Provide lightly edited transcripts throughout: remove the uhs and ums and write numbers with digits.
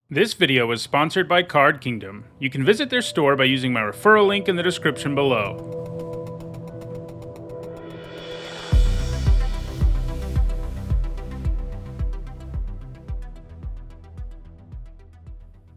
This video is sponsored by Card Kingdom. You can visit their store by using my referral link in the description below.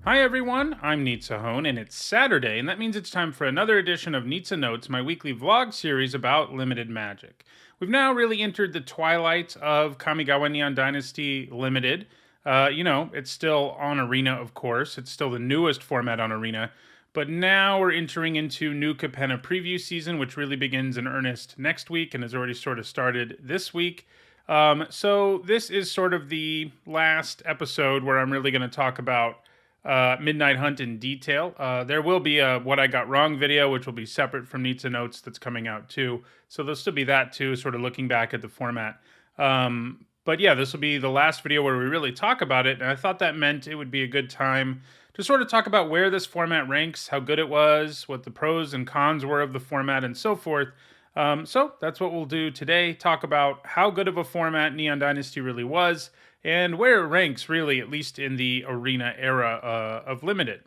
Hi everyone, I'm Nizzahon, and it's Saturday, and that means it's time for another edition of Nizzanotes, my weekly vlog series about limited magic. We've now really entered the twilight of Kamigawa Neon Dynasty Limited. It's still on Arena, of course. It's still the newest format on Arena. But now we're entering into New Capenna preview season, which really begins in earnest next week and has already sort of started this week. So this is sort of the last episode where I'm really going to talk about Midnight Hunt in detail. There will be a What I Got Wrong video, which will be separate from Nizzanotes that's coming out too. So there'll still be that too, sort of looking back at the format. But yeah, this will be the last video where we really talk about it, and I thought that meant it would be a good time to sort of talk about where this format ranks, how good it was, what the pros and cons were of the format, and so forth. So that's what we'll do today, talk about how good of a format Neon Dynasty really was, and where it ranks really, at least in the Arena era of Limited.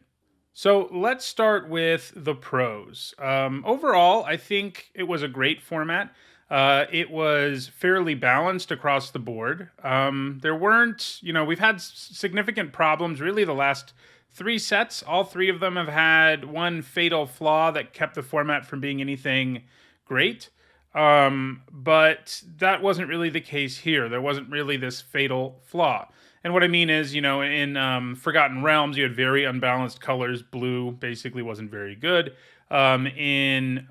So let's start with the pros. Overall, I think it was a great format. It was fairly balanced across the board. There weren't, we've had significant problems really the last three sets. All three of them have had one fatal flaw that kept the format from being anything great. But that wasn't really the case here. There wasn't really this fatal flaw. And what I mean is, in Forgotten Realms, you had very unbalanced colors. Blue basically wasn't very good. In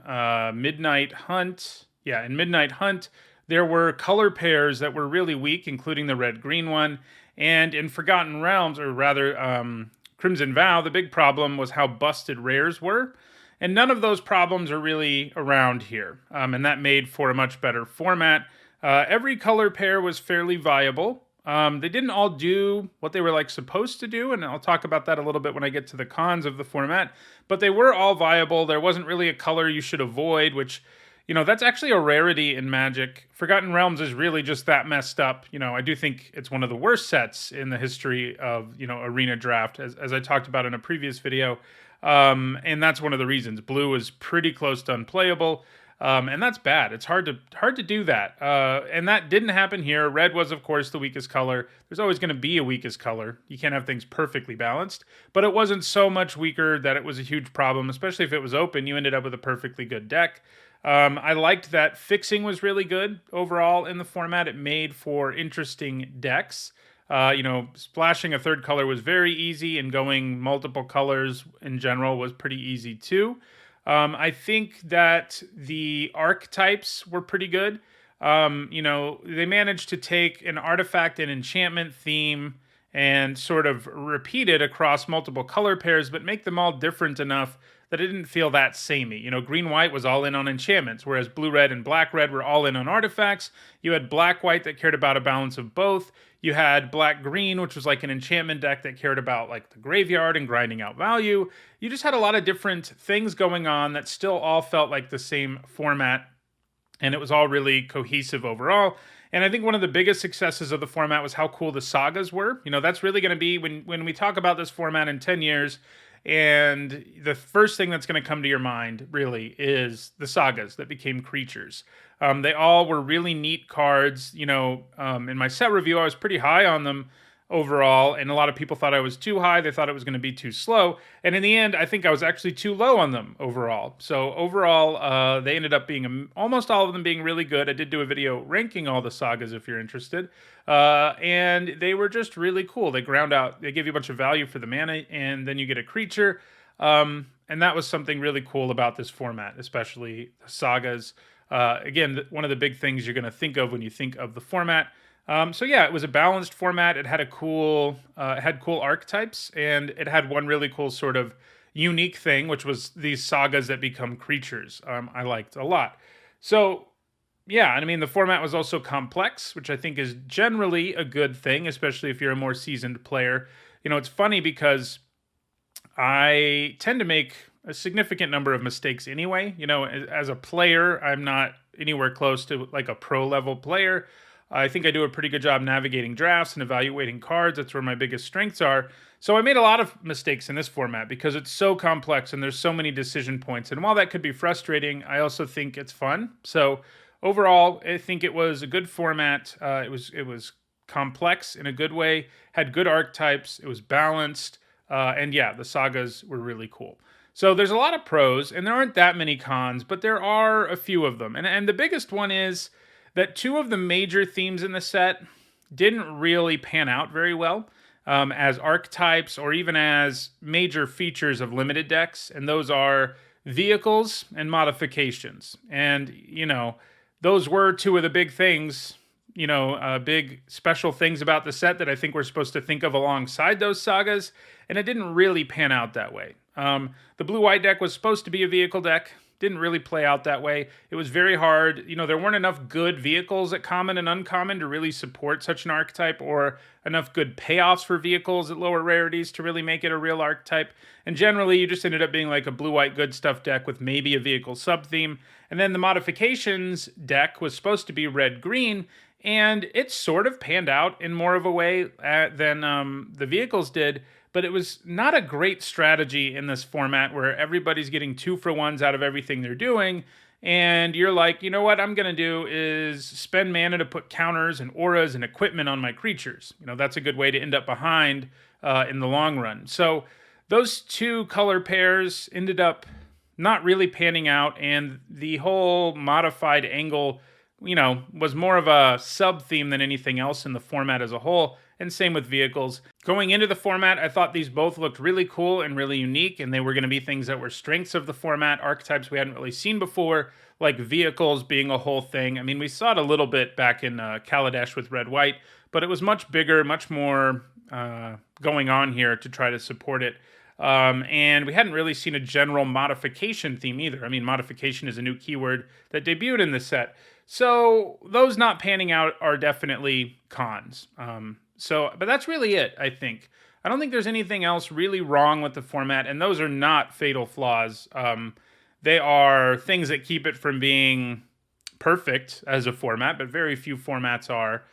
Midnight Hunt... Yeah, in Midnight Hunt, there were color pairs that were really weak, including the red-green one. And in Forgotten Realms, or rather Crimson Vow, the big problem was how busted rares were. And none of those problems are really around here. And that made for a much better format. Every color pair was fairly viable. They didn't all do what they were supposed to do, and I'll talk about that a little bit when I get to the cons of the format. But they were all viable. There wasn't really a color you should avoid, which... that's actually a rarity in Magic. Forgotten Realms is really just that messed up. I do think it's one of the worst sets in the history of, Arena Draft, as I talked about in a previous video. And that's one of the reasons. Blue is pretty close to unplayable, and that's bad. It's hard to do that. And that didn't happen here. Red was, of course, the weakest color. There's always going to be a weakest color. You can't have things perfectly balanced. But it wasn't so much weaker that it was a huge problem, especially if it was open. You ended up with a perfectly good deck. I liked that fixing was really good overall in the format. It made for interesting decks. Splashing a third color was very easy, and going multiple colors in general was pretty easy too. I think that the archetypes were pretty good. They managed to take an artifact and enchantment theme and sort of repeat it across multiple color pairs, but make them all different enough that it didn't feel that samey. Green-white was all in on enchantments, whereas blue-red and black-red were all in on artifacts. You had black-white that cared about a balance of both. You had black-green, which was like an enchantment deck that cared about the graveyard and grinding out value. You just had a lot of different things going on that still all felt like the same format, and it was all really cohesive overall. And I think one of the biggest successes of the format was how cool the sagas were. That's really going to be, when we talk about this format in 10 years, and the first thing that's going to come to your mind, really, is the sagas that became creatures. They all were really neat cards. In my set review, I was pretty high on them overall, and a lot of people thought I was too high. They thought it was going to be too slow. And in the end, I think I was actually too low on them overall. So overall, they ended up being, almost all of them being really good. I did do a video ranking all the sagas if you're interested. And they were just really cool. They ground out, they give you a bunch of value for the mana, and then you get a creature. And that was something really cool about this format, especially the sagas. Again, one of the big things you're going to think of when you think of the format. So yeah, it was a balanced format. It had had cool archetypes, and it had one really cool sort of unique thing, which was these sagas that become creatures. I liked a lot. So yeah, and I mean, the format was also complex, which I think is generally a good thing, especially if you're a more seasoned player. It's funny because I tend to make a significant number of mistakes anyway. As a player, I'm not anywhere close to a pro level player. I think I do a pretty good job navigating drafts and evaluating cards. That's where my biggest strengths are. So I made a lot of mistakes in this format because it's so complex and there's so many decision points. And while that could be frustrating, I also think it's fun. So overall, I think it was a good format. It was complex in a good way, had good archetypes, it was balanced, and yeah, the sagas were really cool. So there's a lot of pros, and there aren't that many cons, but there are a few of them. And the biggest one is that two of the major themes in the set didn't really pan out very well as archetypes or even as major features of limited decks, and those are vehicles and modifications. And, you know, those were two of the big things, big special things about the set that I think we're supposed to think of alongside those sagas, and it didn't really pan out that way. The blue-white deck was supposed to be a vehicle deck. Didn't really play out that way. It was very hard. There weren't enough good vehicles at common and uncommon to really support such an archetype, or enough good payoffs for vehicles at lower rarities to really make it a real archetype. And generally, you just ended up being like a blue-white good stuff deck with maybe a vehicle sub-theme. And then the modifications deck was supposed to be red-green, and it sort of panned out in more of a way than the vehicles did. But it was not a great strategy in this format where everybody's getting 2-for-1s out of everything they're doing. And you're like, you know what I'm going to do is spend mana to put counters and auras and equipment on my creatures. That's a good way to end up behind in the long run. So those two color pairs ended up not really panning out. And the whole modified angle, was more of a sub-theme than anything else in the format as a whole. And same with vehicles. Going into the format, I thought these both looked really cool and really unique, and they were going to be things that were strengths of the format, archetypes we hadn't really seen before, like vehicles being a whole thing. I mean, we saw it a little bit back in Kaladesh with red-white, but it was much bigger, much more going on here to try to support it. And we hadn't really seen a general modification theme either. I mean, modification is a new keyword that debuted in the set. So those not panning out are definitely cons. But that's really it, I think. I don't think there's anything else really wrong with the format, and those are not fatal flaws. They are things that keep it from being perfect as a format, but very few formats are.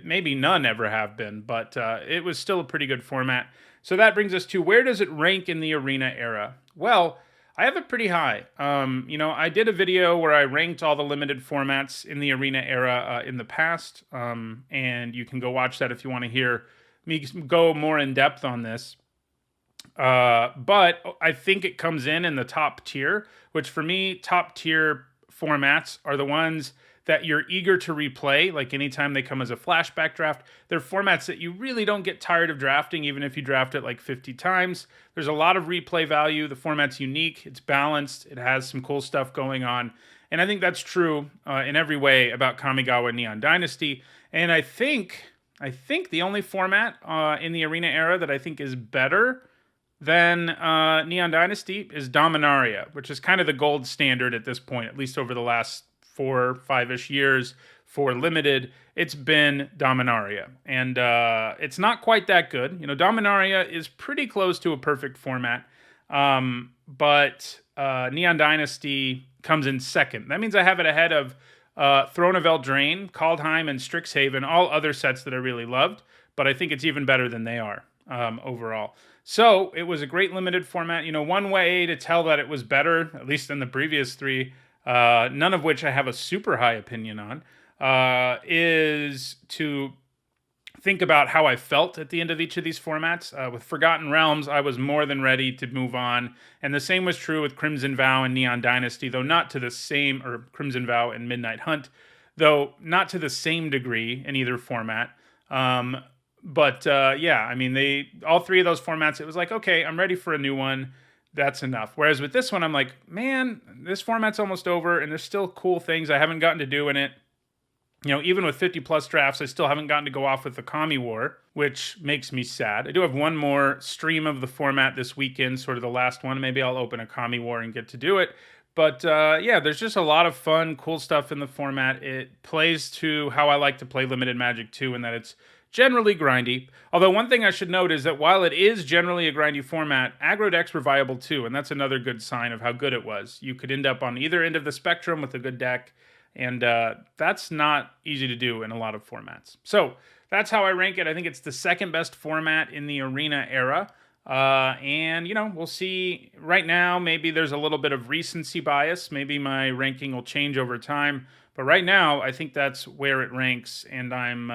Maybe none ever have been, but it was still a pretty good format. So that brings us to, where does it rank in the Arena era? Well, I have it pretty high. I did a video where I ranked all the limited formats in the Arena era in the past, and you can go watch that if you want to hear me go more in depth on this. But I think it comes in the top tier, which for me, top tier formats are the ones that you're eager to replay, like anytime they come as a flashback draft. They're formats that you really don't get tired of drafting, even if you draft it like 50 times. There's a lot of replay value. The format's unique, it's balanced, it has some cool stuff going on. And I think that's true in every way about Kamigawa Neon Dynasty. And I think the only format in the Arena era that I think is better than Neon Dynasty is Dominaria, which is kind of the gold standard at this point, at least over the last 4 or 5-ish years for limited. It's been Dominaria, and it's not quite that good. Dominaria is pretty close to a perfect format, but Neon Dynasty comes in second. That means I have it ahead of Throne of Eldraine, Kaldheim, and Strixhaven, all other sets that I really loved, but I think it's even better than they are overall. So it was a great limited format. One way to tell that it was better, at least than the previous three, none of which I have a super high opinion on, is to think about how I felt at the end of each of these formats. With Forgotten Realms, I was more than ready to move on, and the same was true with Crimson Vow and Neon Dynasty, though not to the same, or Crimson Vow and Midnight Hunt, though not to the same degree in either format. But I mean, all three of those formats, it was like, okay, I'm ready for a new one. That's enough. Whereas with this one, I'm like, man, this format's almost over, and there's still cool things I haven't gotten to do in it. Even with 50 plus drafts, I still haven't gotten to go off with the Kami War, which makes me sad. I do have one more stream of the format this weekend, sort of the last one. Maybe I'll open a Kami War and get to do it. But there's just a lot of fun, cool stuff in the format. It plays to how I like to play Limited Magic too, in that it's generally grindy. Although one thing I should note is that while it is generally a grindy format, aggro decks were viable too, and that's another good sign of how good it was. You could end up on either end of the spectrum with a good deck, And that's not easy to do in a lot of formats. So that's how I rank it. I think it's the second best format in the Arena era. And, we'll see. Right now, maybe there's a little bit of recency bias. Maybe my ranking will change over time. But right now, I think that's where it ranks. And I'm,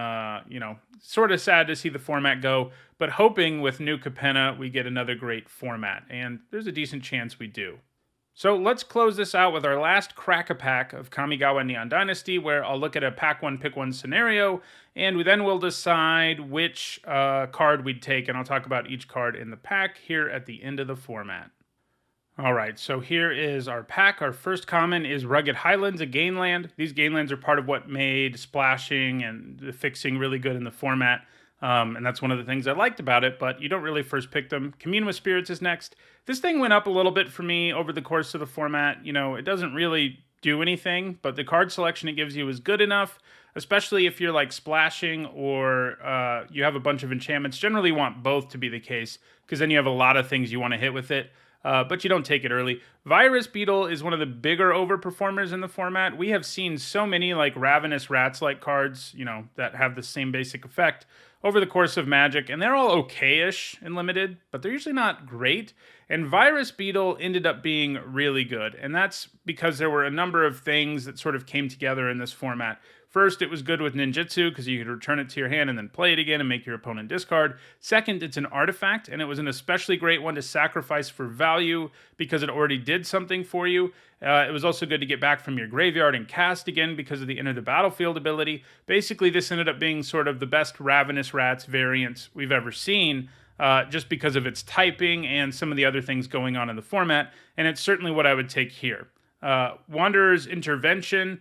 sort of sad to see the format go, but hoping with New Capenna, we get another great format. And there's a decent chance we do. So let's close this out with our last crack-a-pack of Kamigawa Neon Dynasty, where I'll look at a pack one, pick one scenario, and then we'll decide which card we'd take, and I'll talk about each card in the pack here at the end of the format. All right, so here is our pack. Our first common is Rugged Highlands, a Gainland. These Gainlands are part of what made splashing and the fixing really good in the format. And that's one of the things I liked about it, but you don't really first pick them. Commune with Spirits is next. This thing went up a little bit for me over the course of the format. It doesn't really do anything, but the card selection it gives you is good enough, especially if you're like splashing or you have a bunch of enchantments. Generally you want both to be the case, because then you have a lot of things you want to hit with it. But you don't take it early. Virus Beetle is one of the bigger overperformers in the format. We have seen so many like Ravenous Rats-like cards, that have the same basic effect over the course of Magic, and they're all okay-ish in Limited, but they're usually not great. And Virus Beetle ended up being really good, and that's because there were a number of things that sort of came together in this format. First, it was good with ninjutsu because you could return it to your hand and then play it again and make your opponent discard. Second, it's an artifact, and it was an especially great one to sacrifice for value because it already did something for you. It was also good to get back from your graveyard and cast again because of the Enter the Battlefield ability. Basically, this ended up being sort of the best Ravenous Rats variant we've ever seen, just because of its typing and some of the other things going on in the format, and it's certainly what I would take here. Wanderer's Intervention,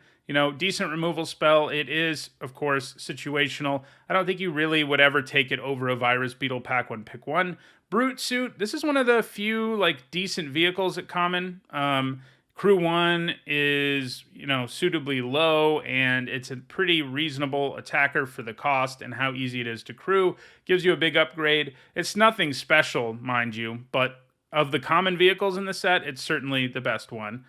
decent removal spell. It is, of course, situational. I don't think you really would ever take it over a Virus Beetle pack one, pick one. Brute Suit, this is one of the few, decent vehicles at common. Crew 1 is, suitably low, and it's a pretty reasonable attacker for the cost and how easy it is to crew. Gives you a big upgrade. It's nothing special, mind you, but of the common vehicles in the set, it's certainly the best one.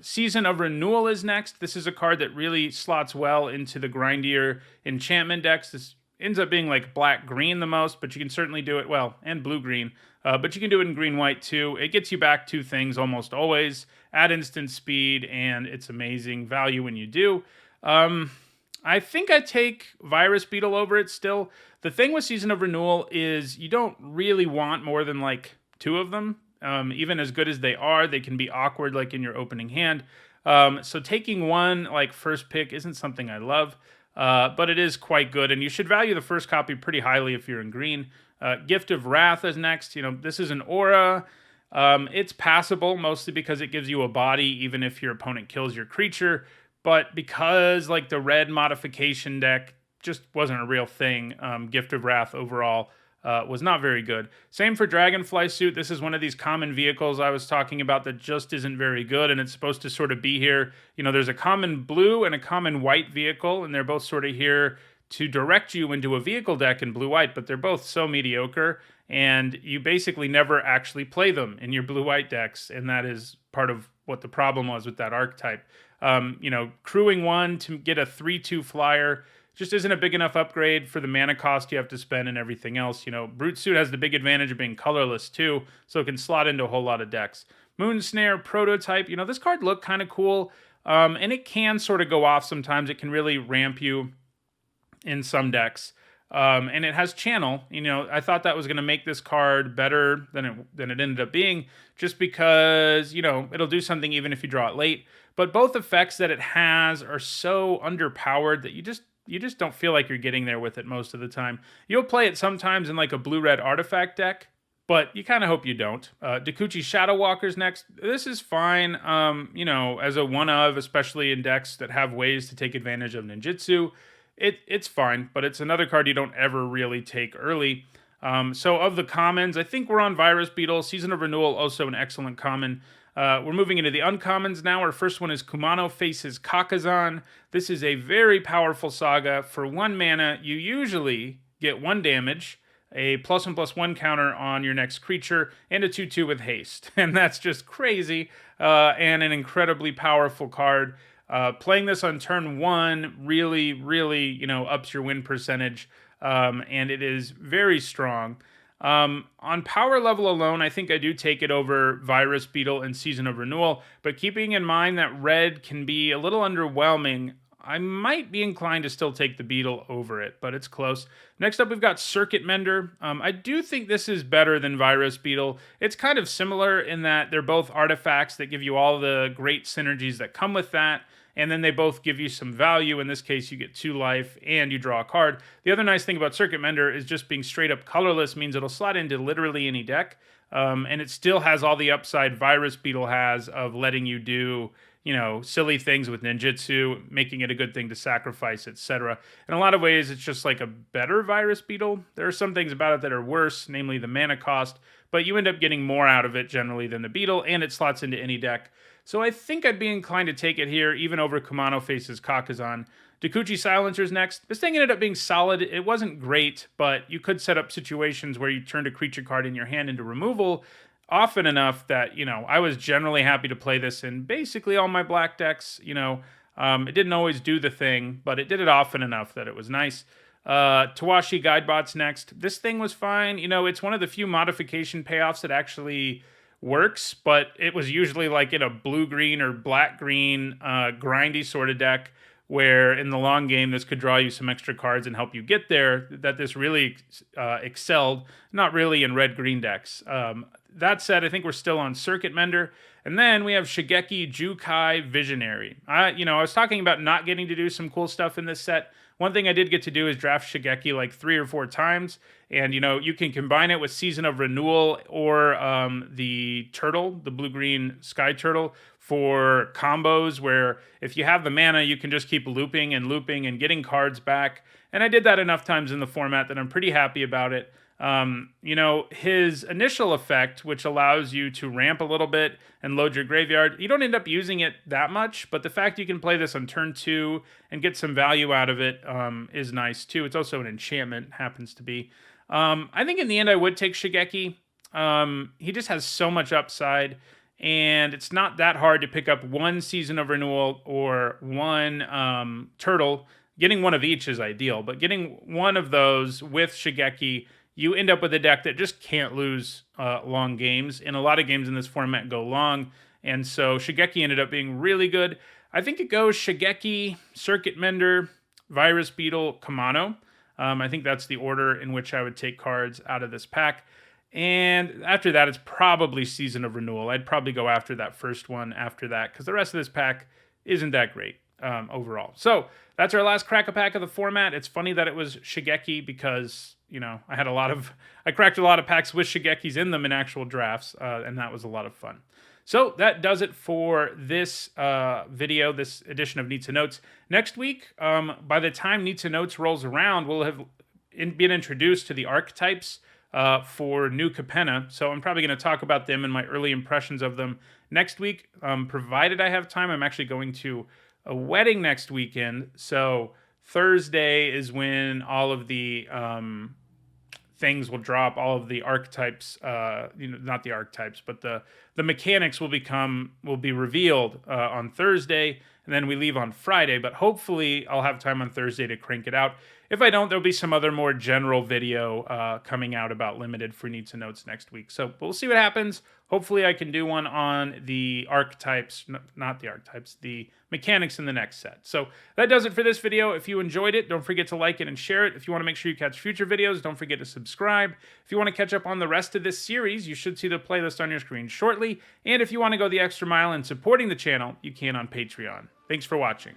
Season of Renewal is next. This is a card that really slots well into the grindier enchantment decks. This ends up being like black-green the most, but you can certainly do it, and blue-green. But you can do it in green-white too. It gets you back two things almost always. Add instant speed, and it's amazing value when you do. I think I take Virus Beetle over it still. The thing with Season of Renewal is you don't really want more than two of them. Even as good as they are, they can be awkward in your opening hand. So taking one first pick isn't something I love, but it is quite good, and you should value the first copy pretty highly if you're in green. Gift of Wrath is next. This is an aura. It's passable, mostly because it gives you a body even if your opponent kills your creature, but because the red modification deck just wasn't a real thing, Gift of Wrath overall was not very good. Same for Dragonfly Suit. This is one of these common vehicles I was talking about that just isn't very good, and it's supposed to sort of be here. There's a common blue and a common white vehicle, and they're both sort of here to direct you into a vehicle deck in blue-white, but they're both so mediocre, and you basically never actually play them in your blue-white decks, and that is part of what the problem was with that archetype. Crewing one to get a 3/2 flyer just isn't a big enough upgrade for the mana cost you have to spend and everything else. Brute Suit has the big advantage of being colorless too, so it can slot into a whole lot of decks. Moon Snare Prototype, this card looked kind of cool, and it can sort of go off sometimes. It can really ramp you in some decks. And it has Channel. I thought that was going to make this card better than it ended up being, just because, it'll do something even if you draw it late. But both effects that it has are so underpowered that you just don't feel like you're getting there with it most of the time. You'll play it sometimes in a blue-red artifact deck, but you kind of hope you don't. Dakuchi Shadow Walker's next. This is fine, as a one-of, especially in decks that have ways to take advantage of ninjutsu. It's fine, but it's another card you don't ever really take early. So of the commons, I think we're on Virus Beetle. Season of Renewal, also an excellent common. We're moving into the uncommons now. Our first one is Kumano Faces Kakazan. This is a very powerful saga. For 1 mana, you usually get 1 damage, a +1/+1 counter on your next creature, and a 2/2 with haste. And that's just crazy, and an incredibly powerful card. Playing this on turn 1 really, really, ups your win percentage, and it is very strong. On power level alone, I think I do take it over Virus Beetle and Season of Renewal, but keeping in mind that red can be a little underwhelming, I might be inclined to still take the Beetle over it, but it's close. Next up, we've got Circuit Mender. I do think this is better than Virus Beetle. It's kind of similar in that they're both artifacts that give you all the great synergies that come with that, and then they both give you some value. In this case, you get 2 life and you draw a card. The other nice thing about Circuit Mender is just being straight up colorless means it'll slot into literally any deck, and it still has all the upside Virus Beetle has of letting you do silly things with ninjutsu, making it a good thing to sacrifice, etc. In a lot of ways, it's just like a better Virus Beetle. There are some things about it that are worse, namely the mana cost, but you end up getting more out of it generally than the Beetle, and it slots into any deck. So I think I'd be inclined to take it here, even over Kumano faces Kakazan. Dokuchi Silencer's next. This thing ended up being solid. It wasn't great, but you could set up situations where you turned a creature card in your hand into removal often enough that, I was generally happy to play this in basically all my black decks. It didn't always do the thing, but it did it often enough that it was nice. Tawashi Guidebots next. This thing was fine. It's one of the few modification payoffs that actually works, but it was usually like in a blue-green or black-green grindy sort of deck where in the long game this could draw you some extra cards and help you get there, that this really excelled, not really in red-green decks. That said, I think we're still on Circuit Mender. And then we have Shigeki, Jukai, Visionary. I was talking about not getting to do some cool stuff in this set. One thing I did get to do is draft Shigeki like 3 or 4 times. And, you can combine it with Season of Renewal or the Turtle, the blue-green Sky Turtle, for combos where if you have the mana, you can just keep looping and looping and getting cards back. And I did that enough times in the format that I'm pretty happy about it. His initial effect, which allows you to ramp a little bit and load your graveyard, you don't end up using it that much, but the fact you can play this on turn 2 and get some value out of it is nice too. It's also an enchantment, happens to be. I think in the end I would take Shigeki. He just has so much upside, and it's not that hard to pick up 1 Season of Renewal or 1 Turtle. Getting 1 of each is ideal, but getting 1 of those with Shigeki, you end up with a deck that just can't lose long games. And a lot of games in this format go long, and so Shigeki ended up being really good. I think it goes Shigeki, Circuit Mender, Virus Beetle, Kumano. I think that's the order in which I would take cards out of this pack. And after that, it's probably Season of Renewal. I'd probably go after that first one after that, because the rest of this pack isn't that great overall. So that's our last crack-a-pack of the format. It's funny that it was Shigeki because, I cracked a lot of packs with Shigekis in them in actual drafts, and that was a lot of fun. So that does it for this video, this edition of Nizzanotes. Next week, by the time Nizzanotes rolls around, we'll have been introduced to the Archetypes for New Capenna. So I'm probably going to talk about them and my early impressions of them next week. Provided I have time, I'm actually going to a wedding next weekend. So Thursday is when all of the things will drop, all of the archetypes, not the archetypes, but the mechanics will be revealed on Thursday, and then we leave on Friday, but hopefully I'll have time on Thursday to crank it out. If I don't, there'll be some other more general video coming out about Limited for Nizzanotes next week. So we'll see what happens. Hopefully I can do one on the archetypes, not the archetypes, the mechanics in the next set. So that does it for this video. If you enjoyed it, don't forget to like it and share it. If you want to make sure you catch future videos, don't forget to subscribe. If you want to catch up on the rest of this series, you should see the playlist on your screen shortly. And if you want to go the extra mile in supporting the channel, you can on Patreon. Thanks for watching.